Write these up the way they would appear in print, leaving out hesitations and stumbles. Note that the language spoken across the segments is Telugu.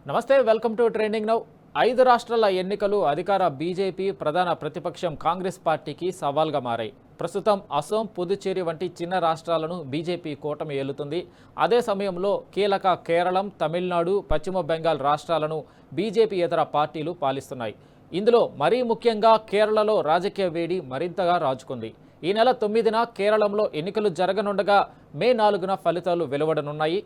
నమస్తే, వెల్కమ్ టు ట్రెండింగ్ నౌ. 5 రాష్ట్రాల ఎన్నికలు అధికార బీజేపీ, ప్రధాన ప్రతిపక్షం కాంగ్రెస్ పార్టీకి సవాల్గా మారాయి. ప్రస్తుతం అసోం, పుదుచ్చేరి వంటి చిన్న రాష్ట్రాలను బీజేపీ కూటమి ఏలుతుంది. అదే సమయంలో కీలక కేరళం, తమిళనాడు, పశ్చిమ బెంగాల్ రాష్ట్రాలను బీజేపీ ఇతర పార్టీలు పాలిస్తున్నాయి. ఇందులో మరీ ముఖ్యంగా కేరళలో రాజకీయ వేడి మరింతగా రాజుకుంది. ఈ నెల 9న కేరళంలో ఎన్నికలు జరగనుండగా మే 4న ఫలితాలు వెలువడనున్నాయి.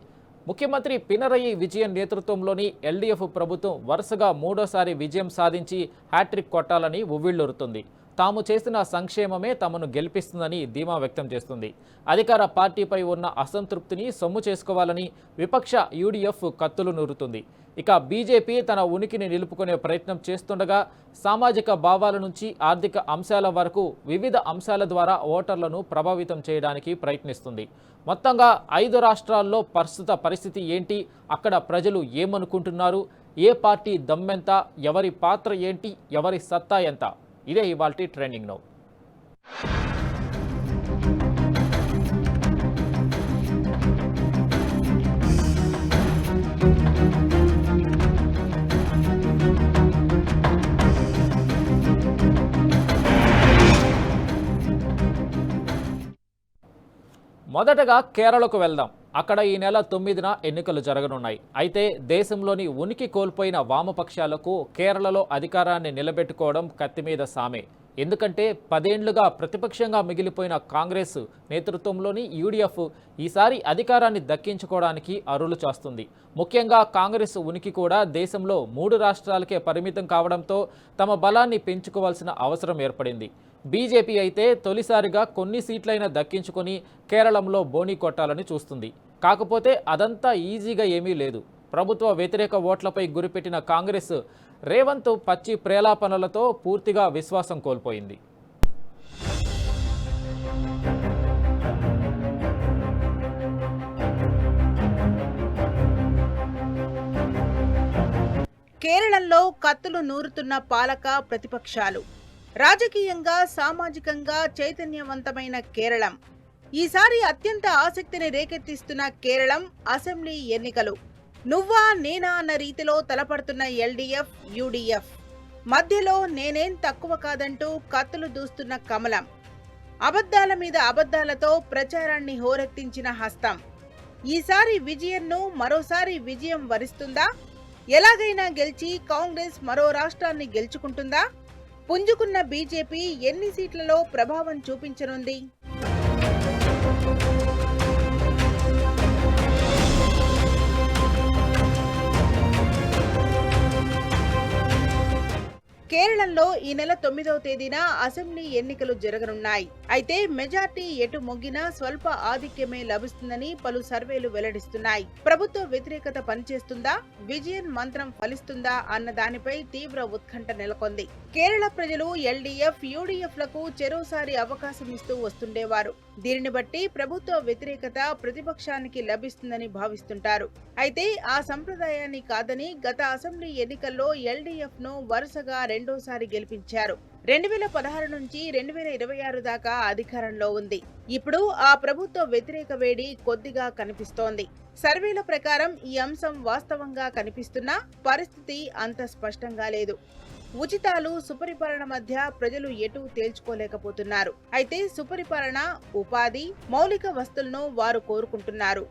ముఖ్యమంత్రి పినరయి విజయన్ నేతృత్వంలోని ఎల్డీఎఫ్ ప్రభుత్వం వరుసగా మూడోసారి విజయం సాధించి హ్యాట్రిక్ కొట్టాలని ఉవ్విళ్లూరుతుంది. తాము చేసిన సంక్షేమమే తమను గెలిపిస్తుందని ధీమా వ్యక్తం చేస్తుంది. అధికార పార్టీపై ఉన్న అసంతృప్తిని సొమ్ము చేసుకోవాలని విపక్ష యూడీఎఫ్ కత్తులు నూరుతుంది. ఇక బీజేపీ తన ఉనికిని నిలుపుకునే ప్రయత్నం చేస్తుండగా సామాజిక భావాల నుంచి ఆర్థిక అంశాల వరకు వివిధ అంశాల ద్వారా ఓటర్లను ప్రభావితం చేయడానికి ప్రయత్నిస్తుంది. మొత్తంగా 5 రాష్ట్రాల్లో ప్రస్తుత పరిస్థితి ఏంటి, అక్కడ ప్రజలు ఏమనుకుంటున్నారు, ఏ పార్టీ దమ్మెంత, ఎవరి పాత్ర ఏంటి, ఎవరి సత్తా ఎంత, ఇదే ఇవాల్టి ట్రెండింగ్ నౌ. మొదటగా కేరళకు వెళ్దాం. అక్కడ ఈ నెల 9న ఎన్నికలు జరగనున్నాయి. అయితే దేశంలోని ఉనికి కోల్పోయిన వామపక్షాలకు కేరళలో అధికారాన్ని నిలబెట్టుకోవడం కత్తిమీద సామే. ఎందుకంటే 10 ఏళ్లుగా ప్రతిపక్షంగా మిగిలిపోయిన కాంగ్రెస్ నేతృత్వంలోని యూడీఎఫ్ ఈసారి అధికారాన్ని దక్కించుకోవడానికి అరులు చేస్తుంది. ముఖ్యంగా కాంగ్రెస్ ఉనికి కూడా దేశంలో 3 రాష్ట్రాలకే పరిమితం కావడంతో తమ బలాన్ని పెంచుకోవాల్సిన అవసరం ఏర్పడింది. బీజేపీ అయితే తొలిసారిగా కొన్ని సీట్లైనా దక్కించుకొని కేరళంలో బోనీ కొట్టాలని చూస్తుంది. కాకపోతే అదంతా ఈజీగా ఏమీ లేదు. ప్రభుత్వ వ్యతిరేక ఓట్లపై గురిపెట్టిన కాంగ్రెస్ రేవంత్ పచ్చి ప్రేలాపనలతో పూర్తిగా విశ్వాసం కోల్పోయింది. కేరళంలో కత్తులు నూరుతున్న పాలక ప్రతిపక్షాలు. రాజకీయంగా, సామాజికంగా చైతన్యవంతమైన కేరళం. ఈసారి అత్యంత ఆసక్తిని రేకెత్తిస్తున్న కేరళం అసెంబ్లీ ఎన్నికలు. నువ్వా నేనా అన్న రీతిలో తలపడుతున్న ఎల్డీఎఫ్, యూడీఎఫ్ మధ్యలో నేనేం తక్కువ కాదంటూ కత్తులు దూస్తున్న కమలం. అబద్ధాల మీద అబద్ధాలతో ప్రచారాన్ని హోరెత్తించిన హస్తం. ఈసారి విజయన్ను మరోసారి విజయం వరిస్తుందా? ఎలాగైనా గెలిచి కాంగ్రెస్ మరో రాష్ట్రాన్ని గెలుచుకుంటుందా? పుంజుకున్న బీజేపీ ఎన్ని సీట్లలో ప్రభావం చూపించనుంది? కేరళంలో ఈ నెల 9వ తేదీన అసెంబ్లీ ఎన్నికలు జరగనున్నాయి. అయితే మెజార్టీ ఎటు మొగ్గినా స్వల్ప ఆధిక్యమే లభిస్తుందని పలు సర్వేలు వెల్లడిస్తున్నాయి. ప్రభుత్వ వ్యతిరేకత పనిచేస్తుందా, విజయన్ మంత్రం ఫలిస్తుందా అన్న దానిపై తీవ్ర ఉత్కంఠ నెలకొంది. కేరళ ప్రజలు ఎల్డీఎఫ్, యూడీఎఫ్ లకు చెరోసారి అవకాశం ఇస్తూ వస్తుండేవారు. దీనిని బట్టి ప్రభుత్వ వ్యతిరేకత ప్రతిపక్షానికి లభిస్తుందని భావిస్తుంటారు. అయితే ఆ సంప్రదాయాన్ని కాదని గత అసెంబ్లీ ఎన్నికల్లో ఎల్డీఎఫ్ ను వరుసగా రెండోసారి గెలిపించారు. 2016 నుంచి 2026 దాకా అధికారంలో ఉంది. ఇప్పుడు ఆ ప్రభుత్వ వ్యతిరేక వేడి కొద్దిగా కనిపిస్తోంది. సర్వేల ప్రకారం ఈ అంశం వాస్తవంగా కనిపిస్తున్నా పరిస్థితి అంత స్పష్టంగా లేదు. ఉచితాలు, సుపరిపాలన మధ్య ప్రజలు ఎటూ తేల్చుకోలేకపోతున్నారు. అయితే సుపరిపాలన, ఉపాధి, మౌలిక వస్తువులను వారు కోరుకుంటున్నారు.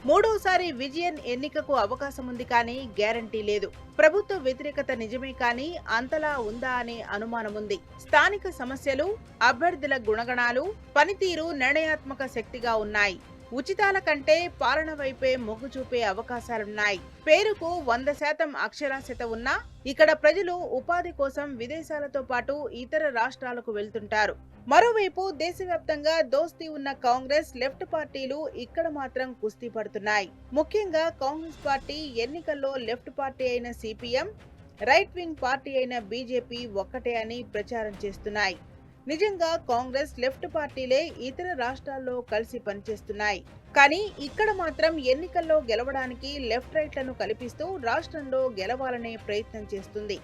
మూడోసారి విజయన్ ఎన్నికకు అవకాశం ఉంది కానీ గ్యారంటీ లేదు. ప్రభుత్వ వ్యతిరేకత నిజమే కానీ అంతలా ఉందా అనే అనుమానముంది. స్థానిక సమస్యలు, అభ్యర్థుల గుణగణాలు, పనితీరు నిర్ణయాత్మక శక్తిగా ఉన్నాయి. ఉచితాల కంటే పాలన వైపే మొగ్గు చూపే అవకాశాలున్నాయి. పేరుకు 100% అక్షరాస్యత ఉన్నా ఇక్కడ ప్రజలు ఉపాధి కోసం విదేశాలతో పాటు ఇతర రాష్ట్రాలకు వెళ్తుంటారు. మరోవైపు దేశవ్యాప్తంగా దోస్తీ ఉన్న కాంగ్రెస్, లెఫ్ట్ పార్టీలు ఇక్కడ మాత్రం కుస్తీ పడుతున్నాయి. ముఖ్యంగా కాంగ్రెస్ పార్టీ ఎన్నికల్లో లెఫ్ట్ పార్టీ అయిన సిపిఎం, రైట్ వింగ్ పార్టీ అయిన బీజేపీ ఒక్కటే అని ప్రచారం చేస్తున్నాయి. నిజంగా కాంగ్రెస్, లెఫ్ట్ పార్టీలే ఇతర రాష్ట్రాల్లో కలిసి పనిచేస్తున్నాయి. కానీ ఇక్కడ మాత్రం ఎన్నికల్లో గెలవడానికి లెఫ్ట్ రైట్లను కల్పిస్తూ రాష్ట్రంలో గెలవాలనే ప్రయత్నం చేస్తుంది.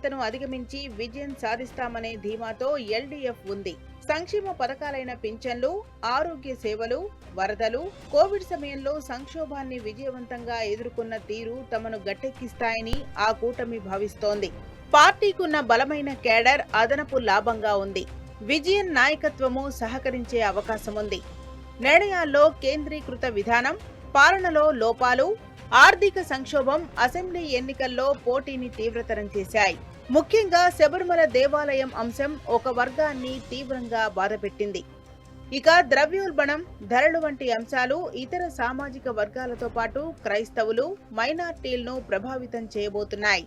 వ్యతిరేకతను అధిగమించి విజయం సాధిస్తామనే ధీమాతో ఎల్డీఎఫ్ ఉంది. సంక్షేమ పథకాలైన పింఛన్లు, ఆరోగ్య సేవలు, వరదలు, కోవిడ్ సమయంలో సంక్షోభాన్ని విజయవంతంగా ఎదుర్కొన్న తీరు తమను గట్టెక్కిస్తాయని ఆ కూటమి భావిస్తోంది. పార్టీకున్న బలమైన కేడర్ అదనపు లాభంగా ఉంది. విజయన్ నాయకత్వము సహకరించే అవకాశముంది. నిర్ణయాల్లో కేంద్రీకృత విధానం, పాలనలో లోపాలు, ఆర్థిక సంక్షోభం అసెంబ్లీ ఎన్నికల్లో పోటీని తీవ్రతరం చేశాయి. ముఖ్యంగా శబరిమల దేవాలయం అంశం ఒక వర్గాన్ని తీవ్రంగా బాధపెట్టింది. ఇక ద్రవ్యోల్బణం, ధరలు వంటి అంశాలు ఇతర సామాజిక వర్గాలతో పాటు క్రైస్తవులు, మైనార్టీలను ప్రభావితం చేయబోతున్నాయి.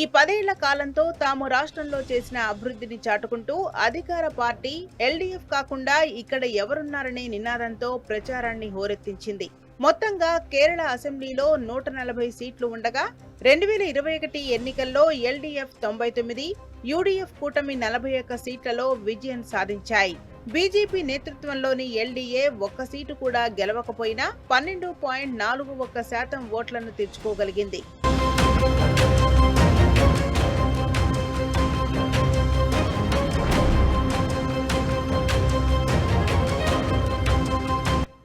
ఈ 10 ఏళ్ల కాలంతో తాము రాష్ట్రంలో చేసిన అభివృద్ధిని చాటుకుంటూ అధికార పార్టీ ఎల్డీఎఫ్ కాకుండా ఇక్కడ ఎవరున్నారనే నినాదంతో ప్రచారాన్ని హోరెత్తించింది. మొత్తంగా కేరళ అసెంబ్లీలో 140 సీట్లు ఉండగా 2021 ఎన్నికల్లో ఎల్డీఎఫ్ 99, యూడీఎఫ్ కూటమి 41 సీట్లలో విజయం సాధించాయి. బీజేపీ నేతృత్వంలోని ఎల్డీఏ ఒక్క సీటు కూడా గెలవకపోయినా 12.41% ఓట్లను తెచ్చుకోగలిగింది.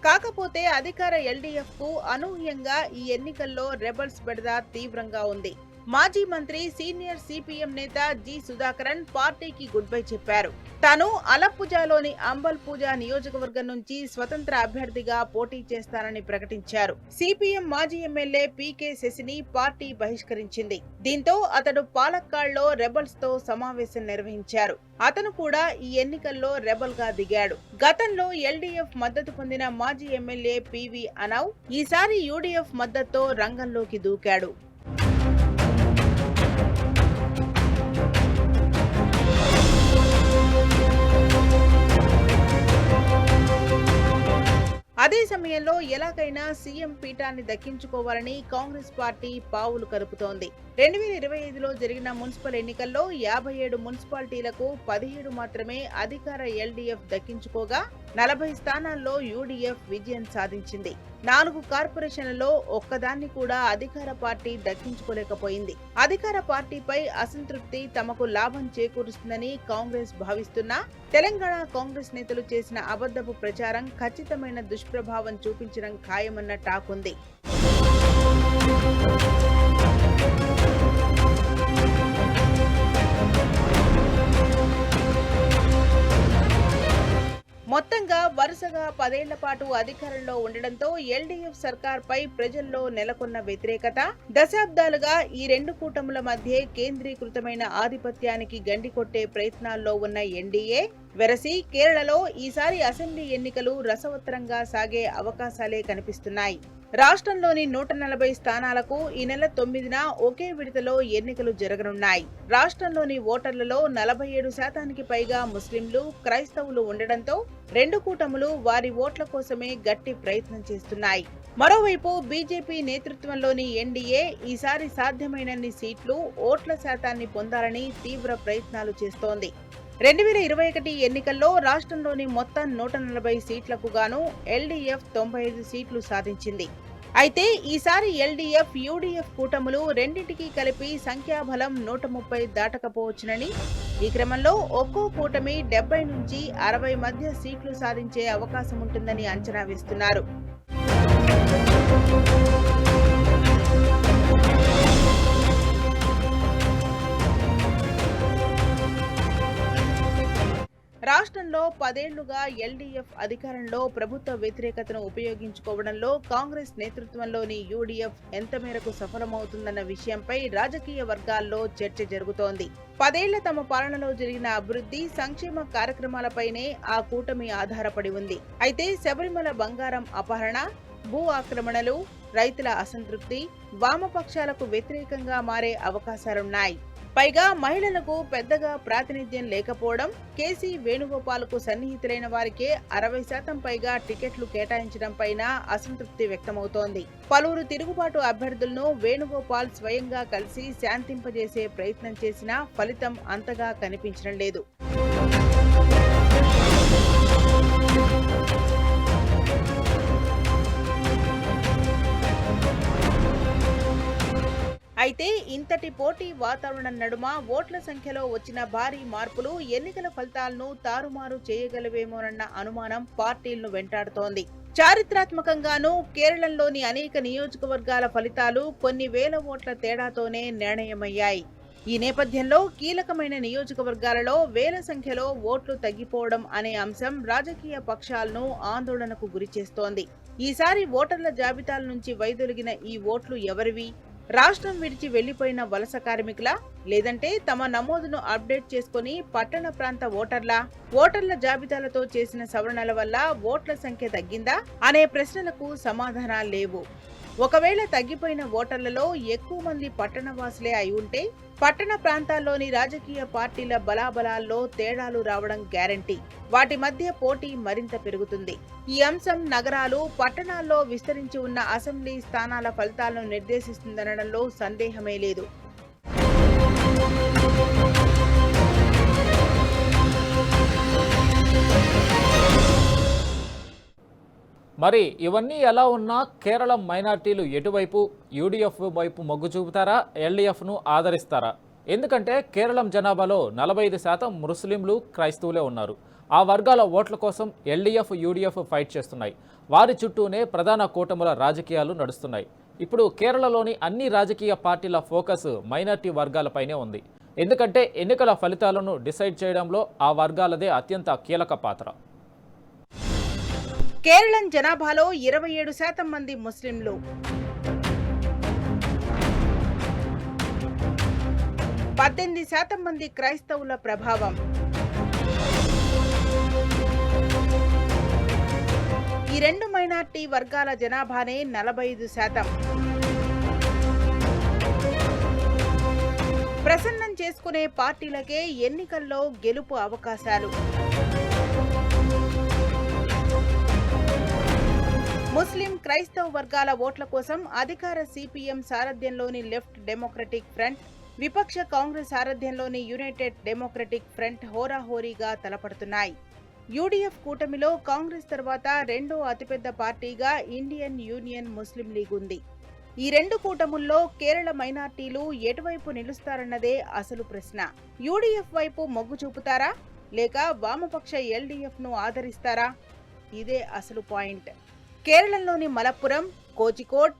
కాకపోతే అధికార ఎల్డీఎఫ్ కు అనూహ్యంగా ఈ ఎన్నికల్లో రెబల్స్ బెడద తీవ్రంగా ఉంది. మాజీ మంత్రి, సీనియర్ సిపిఎం నేత జి సుధాకరన్ పార్టీకి గుడ్ బై చెప్పారు. తాను అలప్పుజాలోని అంబల్పూజ నియోజకవర్గం నుంచి స్వతంత్ర అభ్యర్థిగా పోటీ చేస్తానని ప్రకటించారు. సిపిఎం మాజీ ఎమ్మెల్యే పీకే శశిని పార్టీ బహిష్కరించింది. దీంతో అతడు పాలక్కాడ్లో రెబల్స్ తో సమావేశం నిర్వహించారు. అతను కూడా ఈ ఎన్నికల్లో రెబల్ గా దిగాడు. గతంలో ఎల్డీఎఫ్ మద్దతు పొందిన మాజీ ఎమ్మెల్యే పివి అనవ్ ఈసారి యూడీఎఫ్ మద్దతుతో రంగంలోకి దూకాడు. అదే సమయంలో ఎలాగైనా సీఎం పీఠాన్ని దక్కించుకోవాలని కాంగ్రెస్ పార్టీ పావులు కలుపుతోంది. 2025లో జరిగిన మున్సిపల్ ఎన్నికల్లో 57 మున్సిపాలిటీలకు 17 మాత్రమే అధికార ఎల్డీఎఫ్ దక్కించుకోగా 40 స్థానాల్లో యూడీఎఫ్ విజయం సాధించింది. 4 కార్పొరేషన్లలో ఒక్కదాన్ని కూడా అధికార పార్టీ దక్కించుకోలేకపోయింది. అధికార పార్టీపై అసంతృప్తి తమకు లాభం చేకూరుస్తుందని కాంగ్రెస్ భావిస్తున్నా తెలంగాణ కాంగ్రెస్ నేతలు చేసిన అబద్ధపు ప్రచారం ఖచ్చితమైన దుష్ప్రభావం చూపించడం ఖాయమన్న టాక్ ఉంది. మొత్తంగా వరుసగా 10 ఏళ్ల పాటు అధికారంలో ఉండడంతో ఎల్డీఎఫ్ సర్కార్పై ప్రజల్లో నెలకొన్న వ్యతిరేకత, దశాబ్దాలుగా ఈ 2 కూటముల మధ్య కేంద్రీకృతమైన ఆధిపత్యానికి గండికొట్టే ప్రయత్నాల్లో ఉన్న ఎన్డీఏ వెరసి కేరళలో ఈసారి అసెంబ్లీ ఎన్నికలు రసవత్తరంగా సాగే అవకాశాలే కనిపిస్తున్నాయి. రాష్ట్రంలోని 140 స్థానాలకు ఈ నెల 9న ఒకే విడతలో ఎన్నికలు జరగనున్నాయి. రాష్ట్రంలోని ఓటర్లలో 47% పైగా ముస్లింలు, క్రైస్తవులు ఉండడంతో 2 కూటములు వారి ఓట్ల కోసమే గట్టి ప్రయత్నం చేస్తున్నాయి. మరోవైపు బీజేపీ నేతృత్వంలోని ఎన్డీఏ ఈసారి సాధ్యమైనన్ని సీట్లు, ఓట్ల శాతాన్ని పొందాలని తీవ్ర ప్రయత్నాలు చేస్తోంది. 2021 ఎన్నికల్లో రాష్ట్రంలోని మొత్తం 140 సీట్లకు గాను ఎల్డీఎఫ్ 95 సీట్లు సాధించింది. అయితే ఈసారి ఎల్డీఎఫ్, యూడీఎఫ్ కూటములు రెండింటికి కలిపి సంఖ్యాబలం 130 దాటకపోవచ్చునని, ఈ క్రమంలో ఒక్కో కూటమి 70 నుంచి 60 మధ్య సీట్లు సాధించే అవకాశం ఉంటుందని అంచనా వేస్తున్నారు. రాష్ట్రంలో 10 ఏళ్లుగా ఎల్డీఎఫ్ అధికారంలో ప్రభుత్వ వ్యతిరేకతను ఉపయోగించుకోవడంలో కాంగ్రెస్ నేతృత్వంలోని యూడీఎఫ్ ఎంత మేరకు సఫలమవుతుందన్న విషయంపై రాజకీయ వర్గాల్లో చర్చ జరుగుతోంది. 10 ఏళ్ల తమ పాలనలో జరిగిన అభివృద్ధి, సంక్షేమ కార్యక్రమాలపైనే ఆ కూటమి ఆధారపడి ఉంది. అయితే శబరిమల బంగారం అపహరణ, భూ ఆక్రమణలు, రైతుల అసంతృప్తి వామపక్షాలకు వ్యతిరేకంగా మారే అవకాశాలున్నాయి. పైగా మహిళలకు పెద్దగా ప్రాతినిధ్యం లేకపోవడం, కేసీ వేణుగోపాల్కు సన్నిహితులైన వారికే 60% పైగా టికెట్లు కేటాయించడం పైన అసంతృప్తి వ్యక్తమవుతోంది. పలువురు తిరుగుబాటు అభ్యర్థులను వేణుగోపాల్ స్వయంగా కలిసి శాంతింపజేసే ప్రయత్నం చేసినా ఫలితం అంతగా కనిపించడం లేదు. అయితే ఇంతటి పోటీ వాతావరణం నడుమ ఓట్ల సంఖ్యలో వచ్చిన భారీ మార్పులు ఎన్నికల ఫలితాలను తారుమారు చేయగలవేమోనన్న అనుమానం పార్టీలను వెంటాడుతోంది. చారిత్రాత్మకంగానూ కేరళంలోని అనేక నియోజకవర్గాల ఫలితాలు కొన్ని వేల ఓట్ల తేడాతోనే నిర్ణయమయ్యాయి. ఈ నేపథ్యంలో కీలకమైన నియోజకవర్గాలలో వేల సంఖ్యలో ఓట్లు తగ్గిపోవడం అనే అంశం రాజకీయ పక్షాలను ఆందోళనకు గురిచేస్తోంది. ఈసారి ఓటర్ల జాబితాల నుంచి వైదొలిగిన ఈ ఓట్లు ఎవరివి? రాష్ట్రం విడిచి వెళ్లిపోయిన వలస కార్మికులా, లేదంటే తమ నమోదును అప్డేట్ చేసుకుని పట్టణ ప్రాంత ఓటర్ల జాబితాలతో చేసిన సవరణల వల్ల ఓట్ల సంఖ్య తగ్గిందా అనే ప్రశ్నలకు సమాధానాలు లేవు. ఒకవేళ తగ్గిపోయిన ఓటర్లలో ఎక్కువ మంది పట్టణవాసులే అయి ఉంటే పట్టణ ప్రాంతాల్లోని రాజకీయ పార్టీల బలాబలాల్లో తేడాలు రావడం గ్యారంటీ. వాటి మధ్య పోటీ మరింత పెరుగుతుంది. ఈ అంశం నగరాలు, పట్టణాల్లో విస్తరించి ఉన్న అసెంబ్లీ స్థానాల ఫలితాలను నిర్దేశిస్తుందనడంలో సందేహమే లేదు. మరి ఇవన్నీ ఎలా ఉన్నా కేరళం మైనార్టీలు ఎటువైపు, యూడీఎఫ్ వైపు మొగ్గు చూపుతారా, ఎల్డీఎఫ్ను ఆదరిస్తారా? ఎందుకంటే కేరళం జనాభాలో 45% ముస్లింలు, క్రైస్తవులే ఉన్నారు. ఆ వర్గాల ఓట్ల కోసం ఎల్డీఎఫ్, యూడీఎఫ్ ఫైట్ చేస్తున్నాయి. వారి చుట్టూనే ప్రధాన కూటముల రాజకీయాలు నడుస్తున్నాయి. ఇప్పుడు కేరళలోని అన్ని రాజకీయ పార్టీల ఫోకస్ మైనార్టీ వర్గాలపైనే ఉంది. ఎందుకంటే ఎన్నికల ఫలితాలను డిసైడ్ చేయడంలో ఆ వర్గాలదే అత్యంత కీలక పాత్ర. కేరళం జనాభాలో 27% మంది ముస్లింలు, 18% మంది క్రైస్తవుల ప్రభావం. ఈ రెండు మైనార్టీ వర్గాల జనాభానే 45%. ప్రసన్నం చేసుకునే పార్టీలకే ఎన్నికల్లో గెలుపు అవకాశాలు. ముస్లిం, క్రైస్తవ వర్గాల ఓట్ల కోసం అధికార సిపిఎం సారథ్యంలోని లెఫ్ట్ డెమోక్రటిక్ ఫ్రంట్, విపక్ష కాంగ్రెస్ సారథ్యంలోని యునైటెడ్ డెమోక్రటిక్ ఫ్రంట్ హోరాహోరీగా తలపడుతున్నాయి. యూడీఎఫ్ కూటమిలో కాంగ్రెస్ తర్వాత రెండో అతిపెద్ద పార్టీగా ఇండియన్ యూనియన్ ముస్లిం లీగ్ ఉంది. ఈ రెండు కూటముల్లో కేరళ మైనార్టీలు ఎటువైపు నిలుస్తారన్నదే అసలు ప్రశ్న. యూడీఎఫ్ వైపు మొగ్గు చూపుతారా, లేక వామపక్ష ఎల్డీఎఫ్ ను ఆదరిస్తారా? ఇదే అసలు పాయింట్. కేరళంలోని మలప్పురం, కోజికోడ్,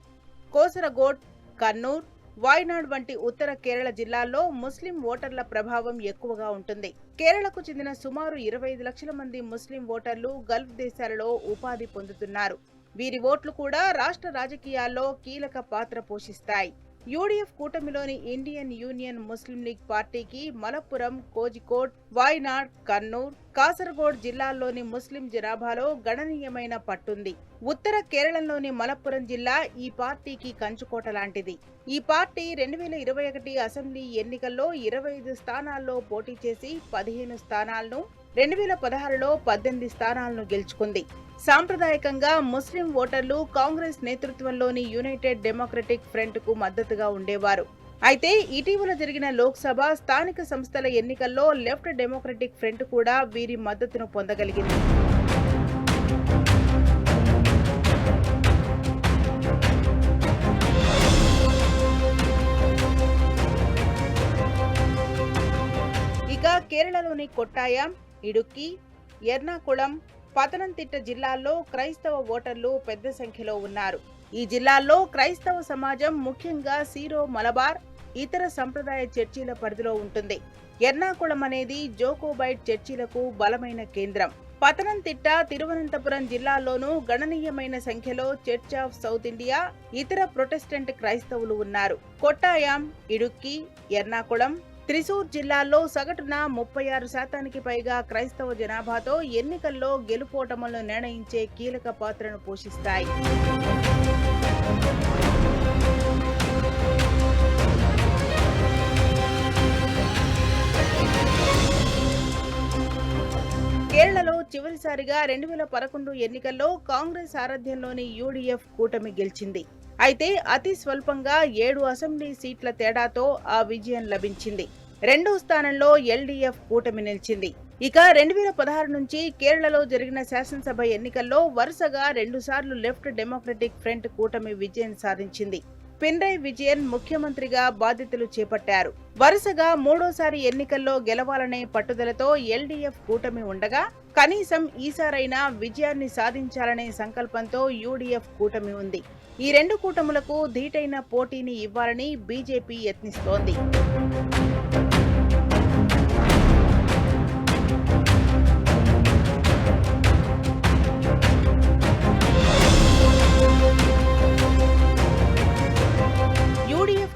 కోసరగోడ్, కన్నూర్, వాయనాడ్ వంటి ఉత్తర కేరళ జిల్లాల్లో ముస్లిం ఓటర్ల ప్రభావం ఎక్కువగా ఉంటుంది. కేరళకు చెందిన సుమారు 25 లక్షల మంది ముస్లిం ఓటర్లు గల్ఫ్ దేశాలలో ఉపాధి పొందుతున్నారు. వీరి ఓట్లు కూడా రాష్ట్ర రాజకీయాల్లో కీలక పాత్ర పోషిస్తాయి. యూడీఎఫ్ కూటమిలోని ఇండియన్ యూనియన్ ముస్లిం లీగ్ పార్టీకి మలప్పురం, కోజికోడ్, వాయనాడ్, కన్నూర్, కాసరగోడ్ జిల్లాల్లోని ముస్లిం జనాభాలో గణనీయమైన పట్టుంది. ఉత్తర కేరళంలోని మలప్పురం జిల్లా ఈ పార్టీకి కంచుకోట లాంటిది. ఈ పార్టీ 2021 అసెంబ్లీ ఎన్నికల్లో 25 స్థానాల్లో పోటీ చేసి 15 స్థానాలను, 2016లో 18 స్థానాలను గెలుచుకుంది. సాంప్రదాయకంగా ముస్లిం ఓటర్లు కాంగ్రెస్ నేతృత్వంలోని యునైటెడ్ డెమోక్రటిక్ ఫ్రంట్ కు మద్దతుగా ఉండేవారు. అయితే ఇటీవల జరిగిన లోక్సభ, స్థానిక సంస్థల ఎన్నికల్లో లెఫ్ట్ డెమోక్రటిక్ ఫ్రంట్ కూడా వీరి మద్దతును పొందగలిగింది. ఇక కేరళలోని కొట్టాయం, ఇడుక్కి, ఎర్నాకుళం, పతనంతిట్ట జిల్లాల్లో క్రైస్తవ ఓటర్లు పెద్ద సంఖ్యలో ఉన్నారు. ఈ జిల్లాల్లో క్రైస్తవ సమాజం ముఖ్యంగా సీరో మలబార్, ఇతర సంప్రదాయ చర్చిల పరిధిలో ఉంటుంది. ఎర్నాకుళం అనేది జోకోబైట్ చర్చిలకు బలమైన కేంద్రం. పతనంతిట్ట, తిరువనంతపురం జిల్లాల్లోనూ గణనీయమైన సంఖ్యలో చర్చ్ ఆఫ్ సౌత్ ఇండియా, ఇతర ప్రొటెస్టెంట్ క్రైస్తవులు ఉన్నారు. కొట్టాయం, ఇడుక్కి, ఎర్నాకుళం, త్రిశూర్ జిల్లాల్లో సగటున 36% పైగా క్రైస్తవ జనాభాతో ఎన్నికల్లో గెలుపోటములను నిర్ణయించే కీలక పాత్రను పోషిస్తాయి. కేరళలో చివరిసారిగా 2011 ఎన్నికల్లో కాంగ్రెస్ సారథ్యంలోని యూడీఎఫ్ కూటమి గెలిచింది. అయితే అతి స్వల్పంగా 7 అసెంబ్లీ సీట్ల తేడాతో ఆ విజయం లభించింది. రెండో స్థానంలో ఎల్డీఎఫ్ కూటమి నిలిచింది. ఇక 2016 నుంచి కేరళలో జరిగిన శాసనసభ ఎన్నికల్లో వరుసగా 2 సార్లు లెఫ్ట్ డెమోక్రటిక్ ఫ్రంట్ కూటమి విజయం సాధించింది. పినరయ్ విజయన్ ముఖ్యమంత్రిగా బాధ్యతలు చేపట్టారు. వరుసగా మూడోసారి ఎన్నికల్లో గెలవాలనే పట్టుదలతో ఎల్డీఎఫ్ కూటమి ఉండగా కనీసం ఈసారైనా విజయాన్ని సాధించాలనే సంకల్పంతో యూడీఎఫ్ కూటమి ఉంది. ఈ రెండు కూటములకు ధీటైన పోటీని ఇవ్వాలని బీజేపీ యత్నిస్తోంది.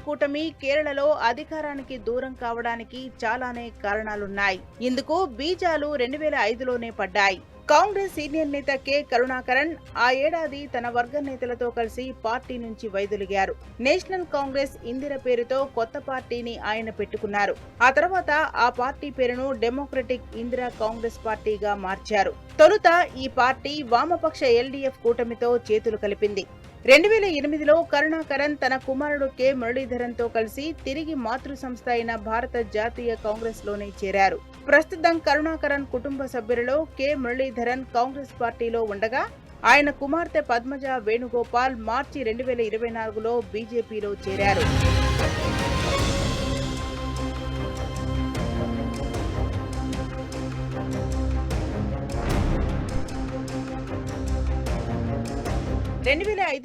కూటమి కేరళలో అధికారానికి దూరం కావడానికి చాలానే కారణాలున్నాయి. ఇందుకు బీజాలు 2005లోనే పడ్డాయి. కాంగ్రెస్ సీనియర్ నేత కె కరుణాకరన్ ఆ ఏడాది తన వర్గ నేతలతో కలిసి పార్టీ నుంచి వైదొలిగారు. నేషనల్ కాంగ్రెస్ ఇందిర పేరుతో కొత్త పార్టీని ఆయన పెట్టుకున్నారు. ఆ తర్వాత ఆ పార్టీ పేరును డెమోక్రటిక్ ఇందిరా కాంగ్రెస్ పార్టీగా మార్చారు. తొలుత ఈ పార్టీ వామపక్ష ఎల్డీఎఫ్ కూటమితో చేతులు కలిపింది. 2008లో కరుణాకరన్ తన కుమారుడు కె మురళీధరన్ తో కలిసి తిరిగి మాతృ సంస్థ అయిన భారత జాతీయ కాంగ్రెస్ లోనే చేరారు. ప్రస్తుతం కరుణాకరన్ కుటుంబ సభ్యులలో కె మురళీధరన్ కాంగ్రెస్ పార్టీలో ఉండగా ఆయన కుమార్తె పద్మజ వేణుగోపాల్ మార్చి 2024లో బీజేపీలో చేరారు.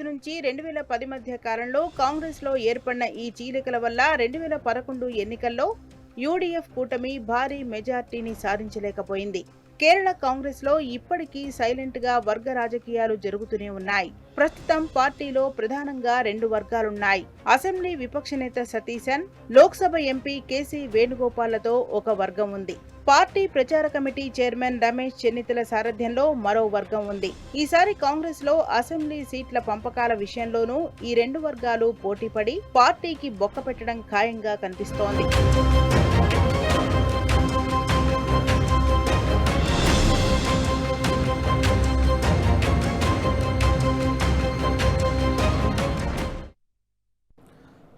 నుంచి 2010 మధ్య కాలంలో కాంగ్రెస్ లో ఏర్పడిన ఈ చీలికల వల్ల 2011 ఎన్నికల్లో యూడీఎఫ్ కూటమి భారీ మెజార్టీని సాధించలేకపోయింది. కేరళ కాంగ్రెస్ లో ఇప్పటికీ సైలెంట్ గా వర్గ రాజకీయాలు జరుగుతూనే ఉన్నాయి. ప్రస్తుతం పార్టీలో ప్రధానంగా రెండు వర్గాలున్నాయి. అసెంబ్లీ విపక్ష నేత సతీశన్, లోక్సభ ఎంపీ కేసీ వేణుగోపాల్లతో ఒక వర్గం ఉంది. పార్టీ ప్రచార కమిటీ చైర్మన్ రమేష్ చెన్నితల సారథ్యంలో మరో వర్గం ఉంది. ఈసారి కాంగ్రెస్ లో అసెంబ్లీ సీట్ల పంపకాల విషయంలోనూ ఈ రెండు వర్గాలు పోటీపడి పార్టీకి బొక్కపెట్టడం ఖాయంగా కనిపిస్తోంది.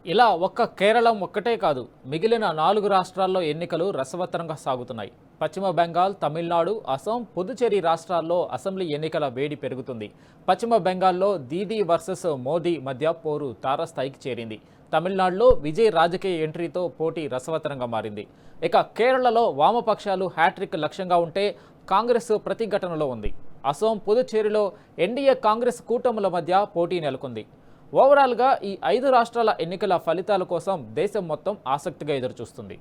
ఇలా ఒక్క కేరళం ఒక్కటే కాదు, మిగిలిన 4 రాష్ట్రాల్లో ఎన్నికలు రసవత్తరంగా సాగుతున్నాయి. పశ్చిమ బెంగాల్, తమిళనాడు, అసోం, పుదుచ్చేరి రాష్ట్రాల్లో అసెంబ్లీ ఎన్నికల వేడి పెరుగుతుంది. పశ్చిమ బెంగాల్లో దీదీ వర్సెస్ మోదీ మధ్య పోరు తారస్థాయికి చేరింది. తమిళనాడులో విజయ్ రాజకీయ ఎంట్రీతో పోటీ రసవత్తరంగా మారింది. ఇక కేరళలో వామపక్షాలు హ్యాట్రిక్ లక్ష్యంగా ఉంటే కాంగ్రెస్ ప్రతిఘటనలో ఉంది. అసోం, పుదుచ్చేరిలో ఎన్డీఏ కాంగ్రెస్ కూటముల మధ్య పోటీ నెలకొంది. ఓవరాల్గా ఈ 5 రాష్ట్రాల ఎన్నికల ఫలితాల కోసం దేశం మొత్తం ఆసక్తిగా ఎదురుచూస్తుంది.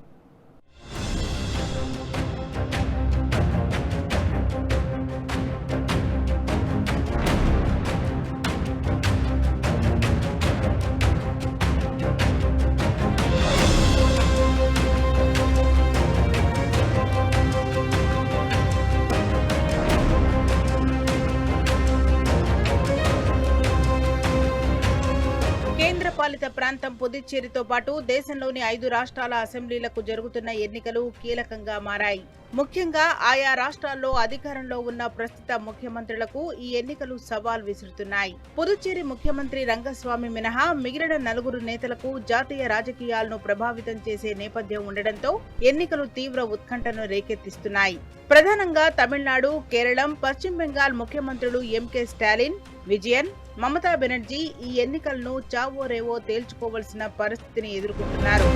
పాలిత ప్రాంతం పుదుచ్చేరితో పాటు దేశంలోని 5 రాష్ట్రాల అసెంబ్లీలకు జరుగుతున్న ఎన్నికలు కీలకంగా మారాయి. ముఖ్యంగా ఆయా రాష్ట్రాల్లో అధికారంలో ఉన్న ప్రస్తుత ముఖ్యమంత్రులకు ఈ ఎన్నికలు సవాల్ విసురుతున్నాయి. పుదుచ్చేరి ముఖ్యమంత్రి రంగస్వామి మినహా మిగిలిన 4 నేతలకు జాతీయ రాజకీయాలను ప్రభావితం చేసే నేపథ్యం ఉండడంతో ఎన్నికలు తీవ్ర ఉత్కంఠను రేకెత్తిస్తున్నాయి. ప్రధానంగా తమిళనాడు, కేరళం, పశ్చిమ బెంగాల్ ముఖ్యమంత్రులు ఎంకే స్టాలిన్, విజయన్, మమతా బెనర్జీ ఈ ఎన్నికలను చావో రేవో తేల్చుకోవాల్సిన పరిస్థితిని ఎదుర్కొంటున్నారు.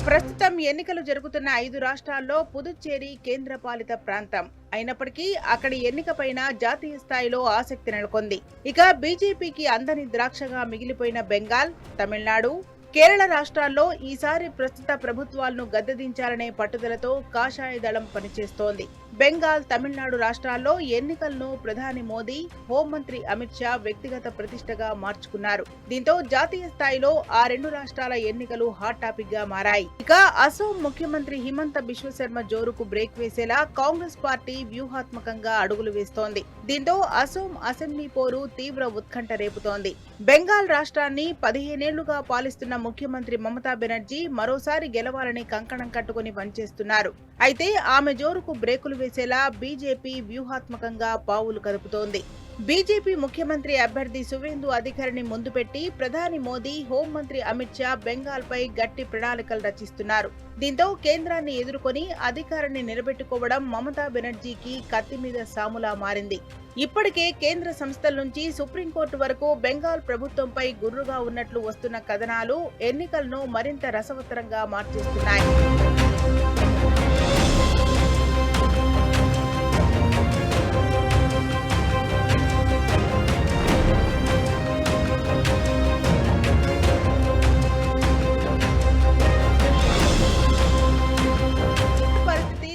ప్రస్తుతం ఎన్నికలు జరుగుతున్న 5 రాష్ట్రాల్లో పుదుచ్చేరి కేంద్రపాలిత ప్రాంతం అయినప్పటికీ అక్కడి ఎన్నికపైన జాతీయ స్థాయిలో ఆసక్తి నెలకొంది. ఇక బీజేపీకి అందని ద్రాక్షగా మిగిలిపోయిన బెంగాల్, తమిళనాడు, కేరళ రాష్ట్రాల్లో ఈసారి ప్రస్తుత ప్రభుత్వాలను గద్దెదించాలనే పట్టుదలతో కాషాయ దళం పనిచేస్తోంది. బెంగాల్, తమిళనాడు రాష్ట్రాల్లో ఎన్నికలను ప్రధాని మోదీ, హోంమంత్రి అమిత్ షా వ్యక్తిగత ప్రతిష్టగా మార్చుకున్నారు. దీంతో జాతీయ స్థాయిలో ఆ రెండు రాష్ట్రాల ఎన్నికలు హాట్ టాపిక్ గా మారాయి. ఇక అసోం ముఖ్యమంత్రి హిమంత బిశ్వ శర్మ జోరుకు బ్రేక్ వేసేలా కాంగ్రెస్ పార్టీ వ్యూహాత్మకంగా అడుగులు వేస్తోంది. దీంతో అసోం అసెంబ్లీ పోరు తీవ్ర ఉత్కంఠ రేపుతోంది. బెంగాల్ రాష్ట్రాన్ని 15 ఏళ్లుగా పాలిస్తున్న ముఖ్యమంత్రి మమతా బెనర్జీ మరోసారి గెలవాలని కంకణం కట్టుకుని పనిచేస్తున్నారు. అయితే ఆమె జోరుకు బ్రేకులు వేసేలా బీజేపీ వ్యూహాత్మకంగా పావులు కదుపుతోంది. బీజేపీ ముఖ్యమంత్రి అభ్యర్థి సువేందు అధికారిని ముందు పెట్టి ప్రధాని మోదీ, హోంమంత్రి అమిత్ షా బెంగాల్ పై గట్టి ప్రణాళికలు రచిస్తున్నారు. దీంతో కేంద్రాన్ని ఎదుర్కొని అధికారాన్ని నిలబెట్టుకోవడం మమతా బెనర్జీకి కత్తి మీద సాములా మారింది. ఇప్పటికే కేంద్ర సంస్థల నుంచి సుప్రీంకోర్టు వరకు బెంగాల్ ప్రభుత్వంపై గుర్రుగా ఉన్నట్లు వస్తున్న కథనాలు ఎన్నికలను మరింత రసవత్తరంగా మార్చేస్తున్నాయి.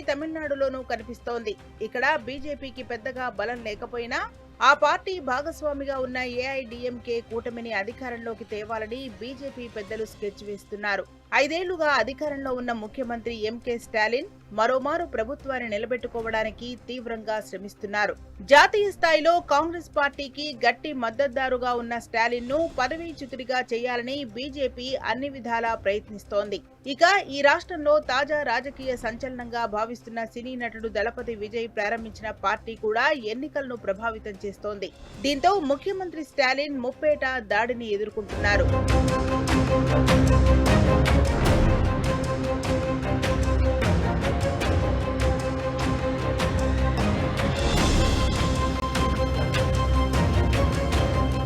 తమిళనాడులోనూ కనిపిస్తోంది. ఇక్కడ బీజేపీకి పెద్దగా బలం లేకపోయినా ఆ పార్టీ భాగస్వామిగా ఉన్న ఏఐడీఎంకే కూటమిని అధికారంలోకి తేవాలని బీజేపీ పెద్దలు స్కెచ్ వేస్తున్నారు. 5 ఏళ్లుగా అధికారంలో ఉన్న ముఖ్యమంత్రి ఎంకే స్టాలిన్ మరోమారు ప్రభుత్వాన్ని నిలబెట్టుకోవడానికి తీవ్రంగా శ్రమిస్తున్నారు. జాతీయ స్థాయిలో కాంగ్రెస్ పార్టీకి గట్టి మద్దతుదారుగా ఉన్న స్టాలిన్ ను పదవీచ్యుతుడిగా చేయాలని బీజేపీ అన్ని విధాలా ప్రయత్నిస్తోంది. ఇక ఈ రాష్ట్రంలో తాజా రాజకీయ సంచలనంగా భావిస్తున్న సినీ నటుడు దళపతి విజయ్ ప్రారంభించిన పార్టీ కూడా ఎన్నికలను ప్రభావితం చేస్తోంది. దీంతో ముఖ్యమంత్రి స్టాలిన్ ముప్పేట దాడిని ఎదుర్కొంటున్నారు.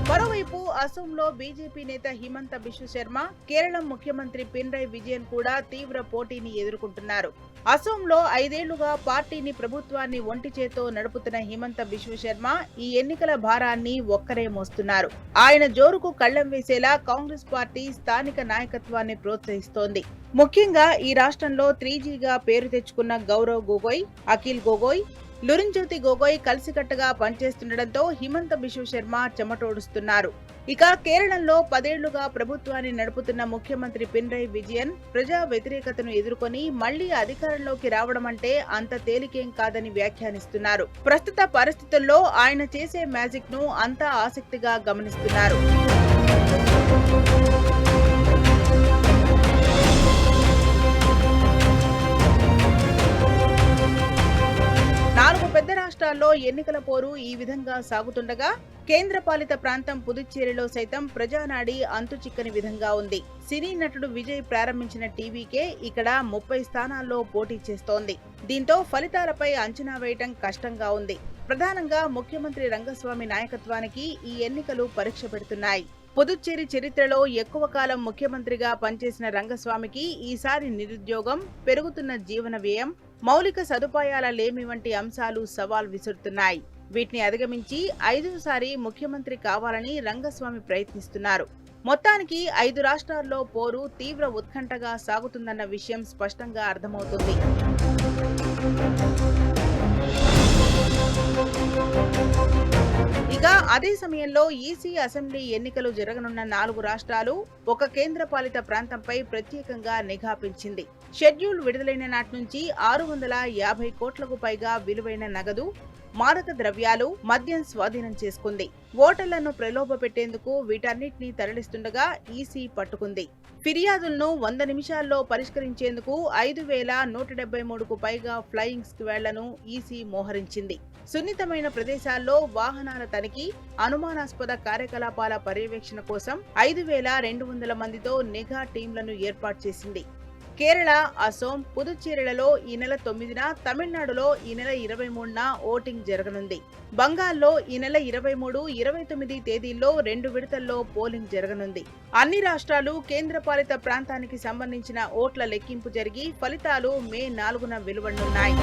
మరోవైపు అసోంలో బీజేపీ నేత హిమంత బిశ్వ శర్మ, కేరళం ముఖ్యమంత్రి పినరయ్ విజయన్ కూడా తీవ్ర పోటీని ఎదుర్కొంటున్నారు. అసోంలో 5 ఏళ్లుగా పార్టీని, ప్రభుత్వాన్ని ఒంటి చేత్తో నడుపుతున్న హిమంత బిశ్వ శర్మ ఈ ఎన్నికల భారాన్ని ఒక్కరే మోస్తున్నారు. ఆయన జోరుకు కళ్లెం వేసేలా కాంగ్రెస్ పార్టీ స్థానిక నాయకత్వాన్ని ప్రోత్సహిస్తోంది. ముఖ్యంగా ఈ రాష్ట్రంలో 3Gగా పేరు తెచ్చుకున్న గౌరవ్ గొగోయ్, అఖిల్ గొగోయ్, లురిన్జ్యోతి గొగోయ్ కలిసికట్టుగా పనిచేస్తుండటంతో హిమంత బిశ్వ శర్మ చెమటోడుస్తున్నారు. ఇక కేరళంలో 10 ఏళ్లుగా ప్రభుత్వాన్ని నడుపుతున్న ముఖ్యమంత్రి పినరయ్ విజయన్ ప్రజా వ్యతిరేకతను ఎదుర్కొని మళ్లీ అధికారంలోకి రావడం అంటే అంత తేలికేం కాదని వ్యాఖ్యానిస్తున్నారు. ప్రస్తుత పరిస్థితుల్లో ఆయన చేసే మ్యాజిక్ ను అంతా ఆసక్తిగా గమనిస్తున్నారు. 4 పెద్ద రాష్ట్రాల్లో ఎన్నికల పోరు ఈ విధంగా సాగుతుండగా కేంద్రపాలిత ప్రాంతం పుదుచ్చేరిలో సైతం ప్రజానాడి అంతుచిక్కని విధంగా ఉంది. సినీ నటుడు విజయ్ ప్రారంభించిన టీవీకే ఇక్కడ 30 స్థానాల్లో పోటీ చేస్తోంది. దీంతో ఫలితాలపై అంచనా వేయటం కష్టంగా ఉంది. ప్రధానంగా ముఖ్యమంత్రి రంగస్వామి నాయకత్వానికి ఈ ఎన్నికలు పరీక్ష పెడుతున్నాయి. పుదుచ్చేరి చరిత్రలో ఎక్కువ కాలం ముఖ్యమంత్రిగా పనిచేసిన రంగస్వామికి ఈసారి నిరుద్యోగం, పెరుగుతున్న జీవన వ్యయం, మౌలిక సదుపాయాల లేమి వంటి అంశాలు సవాల్ విసురుతున్నాయి. వీటిని అధిగమించి 5వసారి ముఖ్యమంత్రి కావాలని రంగస్వామి ప్రయత్నిస్తున్నారు. మొత్తానికి 5 రాష్ట్రాల్లో పోరు తీవ్ర ఉత్కంఠగా సాగుతుందన్న విషయం స్పష్టంగా అర్థమవుతుంది. ఇక అదే సమయంలో ఈసీ అసెంబ్లీ ఎన్నికలు జరగనున్న 4 రాష్ట్రాలు, ఒక కేంద్రపాలిత ప్రాంతంపై ప్రత్యేకంగా నిఘా పెంచింది. షెడ్యూల్ విడుదలైన నాటి నుంచి 650 కోట్లకు పైగా విలువైన నగదు, మాదక ద్రవ్యాలు, మద్యం స్వాధీనం చేసుకుంది. ఓటర్లను ప్రలోభపెట్టేందుకు వీటన్నిటినీ తరలిస్తుండగా ఈసీ పట్టుకుంది. ఫిర్యాదులను 100 నిమిషాల్లో పరిష్కరించేందుకు 5173కు పైగా ఫ్లయింగ్ స్క్వాడ్లను ఈసీ మోహరించింది. సున్నితమైన ప్రదేశాల్లో వాహనాల తనిఖీ, అనుమానాస్పద కార్యకలాపాల పర్యవేక్షణ కోసం 5200 మందితో నిఘా టీంలను ఏర్పాటు చేసింది. కేరళ, అసోం, పుదుచ్చేరిలలో ఈ నెల 9న, తమిళనాడులో ఈ నెల 23న ఓటింగ్ జరగనుంది. బంగాల్లో ఈ నెల 23, 29 తేదీల్లో 2 విడతల్లో పోలింగ్ జరగనుంది. అన్ని రాష్ట్రాలు, కేంద్రపాలిత ప్రాంతానికి సంబంధించిన ఓట్ల లెక్కింపు జరిగి ఫలితాలు మే 4న వెలువడనున్నాయి.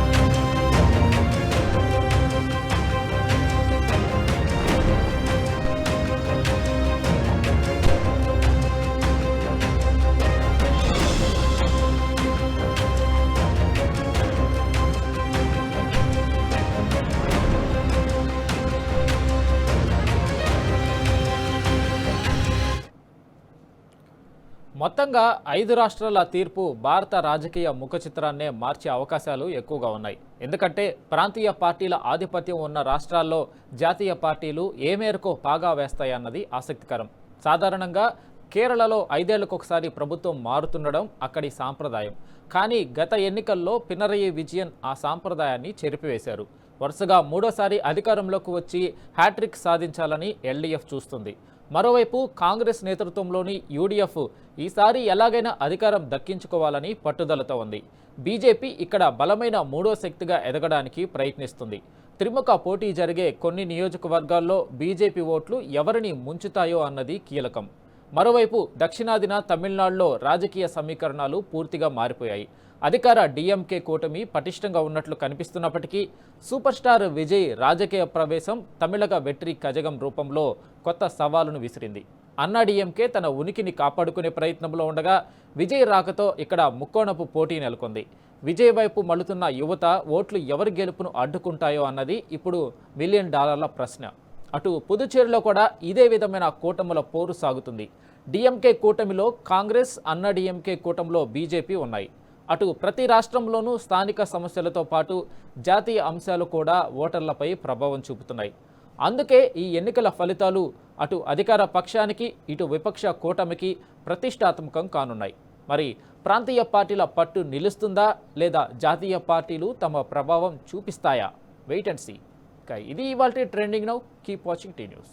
మొత్తంగా 5 రాష్ట్రాల తీర్పు భారత రాజకీయ ముఖ చిత్రాన్నే మార్చే అవకాశాలు ఎక్కువగా ఉన్నాయి. ఎందుకంటే ప్రాంతీయ పార్టీల ఆధిపత్యం ఉన్న రాష్ట్రాల్లో జాతీయ పార్టీలు ఏ మేరకు పాగా వేస్తాయన్నది ఆసక్తికరం. సాధారణంగా కేరళలో 5 ఏళ్లకొకసారి ప్రభుత్వం మారుతుండడం అక్కడి సాంప్రదాయం. కానీ గత ఎన్నికల్లో పినరయి విజయన్ ఆ సాంప్రదాయాన్ని చెరిపివేశారు. వరుసగా మూడోసారి అధికారంలోకి వచ్చి హ్యాట్రిక్ సాధించాలని ఎల్డీఎఫ్ చూస్తుంది. మరోవైపు కాంగ్రెస్ నేతృత్వంలోని యూడీఎఫ్ ఈసారి ఎలాగైనా అధికారం దక్కించుకోవాలని పట్టుదలతో ఉంది. బీజేపీ ఇక్కడ బలమైన మూడో శక్తిగా ఎదగడానికి ప్రయత్నిస్తుంది. త్రిముఖ పోటీ జరిగే కొన్ని నియోజకవర్గాల్లో బీజేపీ ఓట్లు ఎవరిని ముంచుతాయో అన్నది కీలకం. మరోవైపు దక్షిణాదిన తమిళనాడులో రాజకీయ సమీకరణాలు పూర్తిగా మారిపోయాయి. అధికార డీఎంకే కూటమి పటిష్టంగా ఉన్నట్లు కనిపిస్తున్నప్పటికీ సూపర్ స్టార్ విజయ్ రాజకీయ ప్రవేశం తమిళగ వెట్రి కజగం రూపంలో కొత్త సవాలును విసిరింది. అన్నా డీఎంకే తన ఉనికిని కాపాడుకునే ప్రయత్నంలో ఉండగా విజయ్ రాకతో ఇక్కడ ముక్కోణపు పోటీ నెలకొంది. విజయ్ వైపు మళ్లుతున్న యువత ఓట్లు ఎవరి గెలుపును అడ్డుకుంటాయో అన్నది ఇప్పుడు $1 మిలియన్ ప్రశ్న. అటు పుదుచ్చేరిలో కూడా ఇదే విధమైన కూటముల పోరు సాగుతుంది. డీఎంకే కూటమిలో కాంగ్రెస్, అన్నా డీఎంకే కూటమిలో బీజేపీ ఉన్నాయి. అటు ప్రతి రాష్ట్రంలోనూ స్థానిక సమస్యలతో పాటు జాతీయ అంశాలు కూడా ఓటర్లపై ప్రభావం చూపుతున్నాయి. అందుకే ఈ ఎన్నికల ఫలితాలు అటు అధికార పక్షానికి, ఇటు విపక్ష కూటమికి ప్రతిష్టాత్మకం కానున్నాయి. మరి ప్రాంతీయ పార్టీల పట్టు నిలుస్తుందా లేదా జాతీయ పార్టీలు తమ ప్రభావం చూపిస్తాయా? Wait and see. ఇది ఇవాల్టి trending now. Keep watching T news.